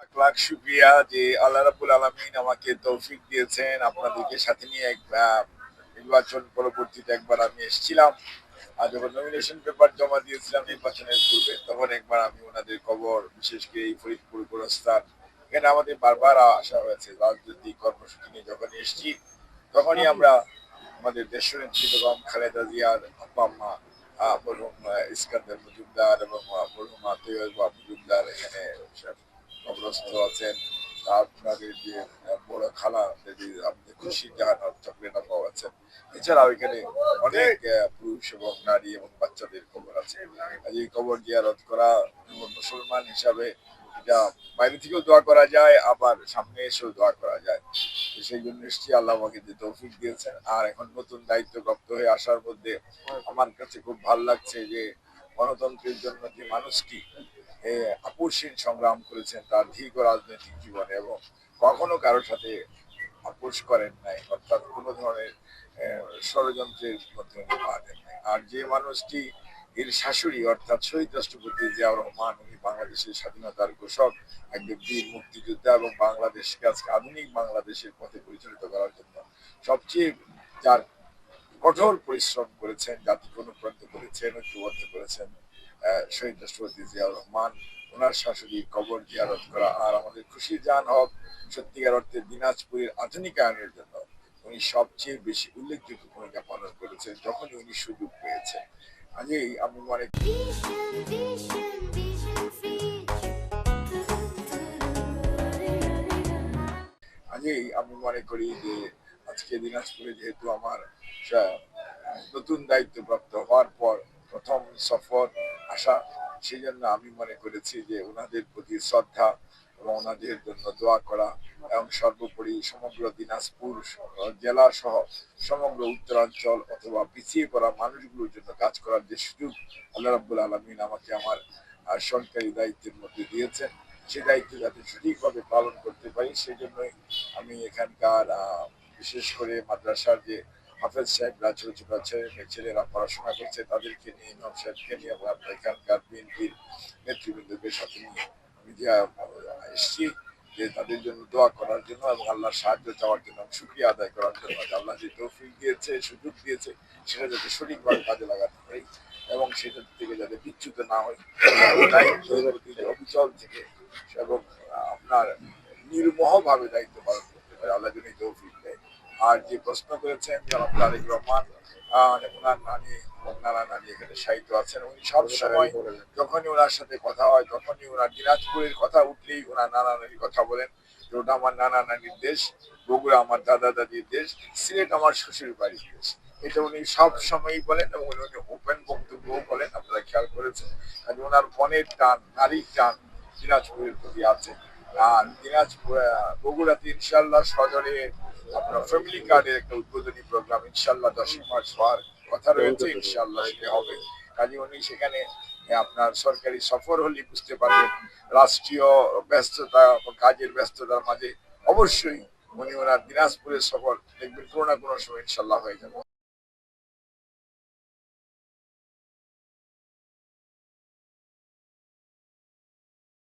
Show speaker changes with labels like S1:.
S1: লাখ লাখ শুকরিয়া যে আল্লাহ রাব্বুল আলামিন আমাকে তৌফিক দিয়েছেন আপনাদেরকে সাথে নিয়ে নির্বাচন পরবর্তীতে একবার আমি এসেছিলাম। আর যখন নমিনেশন পেপার জমা দিয়েছিলাম নির্বাচনের পূর্বে, তখন একবার আমি ওনাদের কবর, বিশেষ করে এই ফরিদপুর গোরস্থান, এখানে আমাদের বারবার আসা হয়েছে রাজনৈতিক কর্মসূচি নিয়ে। যখন এসেছি তখনই আমরা আমাদের দেশনেত্রী বেগম খালেদা জিয়ার আব্বা আম্মা মরহুম ইস্কান্দার মজুমদার এবং মরহুমা তৈয়বা মজুমদার এখানে কবরস্থ আছেন। আপনাদের যে বড় খালা আমাদের খুশি জাহান চকলেট আব্বাও আছেন। এছাড়াও এখানে অনেক পুরুষ এবং নারী এবং বাচ্চাদের কবর আছে। এই কবর জিয়ারত করা মুসলমান হিসাবে এটা বাইরে থেকেও দোয়া করা যায়, আবার সামনে এসেও দোয়া করা যায়। সেই জন্য এসেছি, আল্লাহ আমাকে যে তৌফিক দিয়েছেন। আর এখন নতুন দায়িত্বপ্রাপ্ত হয়ে আসার মধ্যে আমার কাছে খুব ভালো লাগছে যে গণতন্ত্রের জন্য যে মানুষটি আপোষহীন সংগ্রাম করেছেন তার দীর্ঘ রাজনৈতিক জীবনে, এবং কখনো কারোর সাথে আপোষ করেন নাই, অর্থাৎ কোনো ধরনের ষড়যন্ত্রের মধ্যে উনি পা দেন নাই। আর যে মানুষটি এর শাশুড়ি অর্থাৎ শহীদ রাষ্ট্রপতি জিয়াউর রহমান, উনি বাংলাদেশের স্বাধীনতার ঘোষক, একজন বীর মুক্তিযোদ্ধা, এবং বাংলাদেশকে আজকে আধুনিক বাংলাদেশের পথে পরিচালিত করার জন্য সবচেয়ে যার কঠোর পরিশ্রম করেছেন, জাতিকে অনুপ্রাণিত করেছেন, ঐক্যবদ্ধ করেছেন শহীদ রাষ্ট্রপতি জিয়াউর রহমান, ওনার শাশুড়ির কবর জিয়ারত করা। আর আমাদের খুশি জান হক সত্যিকার অর্থে দিনাজপুরের আধুনিকায়নের জন্য উনি সবচেয়ে বেশি উল্লেখযোগ্য ভূমিকা পালন করেছেন যখনই উনি সুযোগ পেয়েছেন। কাজেই আমি মনে করি যে আজকে দিনাজপুরে যেহেতু আমার নতুন দায়িত্বপ্রাপ্ত হওয়ার পর প্রথম সফর আসা, সেই জন্য আমি মনে করেছি যে ওনাদের প্রতি শ্রদ্ধা এবং ওনাদের জন্য দোয়া করা, এবং সর্বোপরি সমগ্র দিনাজপুর জেলা সহ সমগ্র উত্তরাঞ্চল অথবা পিছিয়ে পড়া মানুষগুলোর জন্য কাজ করার যে সুযোগ আল্লাহ রাব্বুল আলামিন আমাকে আমার সরকারি দায়িত্বের মধ্যে দিয়েছেন, সেই দায়িত্ব যাতে সঠিকভাবে পালন করতে পারি, সেই জন্যই আমি এখানকার বিশেষ করে মাদ্রাসার যে হাফেজ সাহেবরা, ছোট ছোট ছেলেরা পড়াশোনা করছে, তাদেরকে নিয়ে, ইমাম সাহেবকে নিয়ে, এখানকার বিএনপির নেতৃবৃন্দকে সাথে নিয়ে আমি এসেছি যে তাদের জন্য দোয়া করার জন্য এবং আল্লাহর সাহায্য চাওয়ার জন্য, শুকরিয়া আদায় করার জন্য। আল্লাহ যে তৌফিক দিয়েছে, সুযোগ দিয়েছে, সেটা যাতে সঠিকভাবে কাজে লাগাতে পারি এবং সেটা থেকে যাতে বিচ্যুত না হই, অবিচল থেকে এবং আপনার নির্মোহভাবে দায়িত্ব পালন করতে পারে, আল্লাহ যদি তৌফিক দেয়। আর যে প্রশ্ন করেছেন জনাব তারেক রহমান, ওনার নানি এবং নানা নানি এখানে সাহিত্য আছেন, উনি সবসময় যখনই ওনার সাথে কথা হয়, তখনই ওনার দিনাজপুরের কথা উঠলেই ওনার নানা নানির কথা বলেন। ওটা আমার নানা নানির দেশ, বগুড়া আমার দাদা দাদির দেশ, সিলেট আমার শ্বশুর বাড়ির দেশ। এটা উনি সব সময়ই বলেন এবং উনি ওপেন বক্তব্যও বলেন, আপনারা খেয়াল করেছেন। কাজে ওনার মনের টান, নারীর টান দিনাজপুরের প্রতি আছে। আর দিনাজপুর বগুড়াতে ইনশাল্লাহ সদরে আপনার ফ্যামিলি কার্ডের একটা উদ্বোধনী প্রোগ্রাম ইনশাল্লাহ 10 মার্চ হওয়ার কথা রয়েছে, ইনশাল্লাহ সেটা হবে। কাজে উনি সেখানে আপনার সরকারি সফর হলে বুঝতে পারবেন রাষ্ট্রীয় ব্যস্ততা, কাজের ব্যস্ততার মাঝে অবশ্যই উনি ওনার দিনাজপুরের সফর দেখবেন কোনো না কোনো সময় ইনশাল্লাহ হয়ে যাবে।